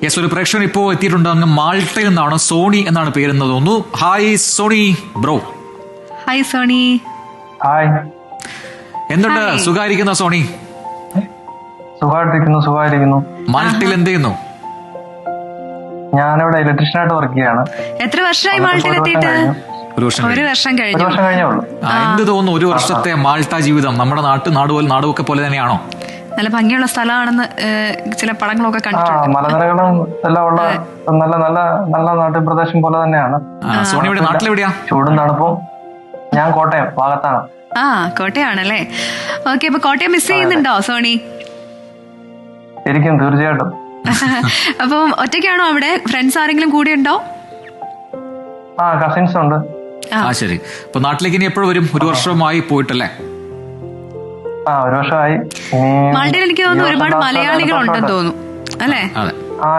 Yes, ഒരു പ്രേക്ഷകൻ ഇപ്പോ എത്തിയിട്ടുണ്ട്. അങ്ങ് മാൾട്ടയിൽ നിന്നാണ്, സോണി എന്നാണ് പേരെന്ന് തോന്നുന്നു. Hi Soni bro. Hi Soni. Hi, എന്തുണ്ട്? സുഖായിരിക്കുന്ന സോണി? സുഖമായിരിക്കുന്നു. മാൾട്ടയിൽ എന്ത് ചെയ്യുന്നു? ഞാനിവിടെ ഇലക്ട്രീഷ്യനായിട്ട് വർക്ക് ചെയ്യാണ്. എത്ര വർഷമായി മാൾട്ടയിൽ എത്തിയിട്ട്? ഒരു വർഷം കഴിഞ്ഞേ ഉള്ളൂ. എന്ത് തോന്നുന്നു ഒരു വർഷത്തെ മാൾട്ട ജീവിതം? നമ്മുടെ നാടുമൊക്കെ പോലെ തന്നെയാണോ? നല്ല ഭംഗിയുള്ള സ്ഥലമാണെന്ന് ചില പടങ്ങളൊക്കെ കണ്ടിട്ടുണ്ട്. മലനിരകളും എല്ലാം ഉള്ള നല്ല നല്ല നല്ല നാട്ടുപ്രദേശം പോലെ തന്നെയാണ്. സോണിയുടെ നാട്ടിലെവിടെയാ? ചൂടും തണുപ്പും. ഞാൻ കോട്ടയം ഭാഗത്താണ്. കോട്ടയാണല്ലേ. ഓക്കെ, അപ്പൊ കോട്ടയം മിസ് ചെയ്യുന്നുണ്ടോ സോണി? ശരിക്കും, തീർച്ചയായിട്ടും. അപ്പം ഒറ്റയ്ക്കാണോ അവിടെ? ഫ്രണ്ട്സ് ആരെങ്കിലും കൂടെ ഉണ്ടോ? കസിൻസ് ഉണ്ട്. ശരി. അപ്പൊ നാട്ടിലേക്ക് ഇനി എപ്പോഴും വരും? ഒരു വർഷമായി പോയിട്ടല്ലേ? ഒരു വർഷമായി. മാൾട്ടയിൽ എനിക്ക് തോന്നുന്നു ഒരുപാട് മലയാളികൾ ഉണ്ടെന്ന് തോന്നുന്നു അല്ലേ? അതെ.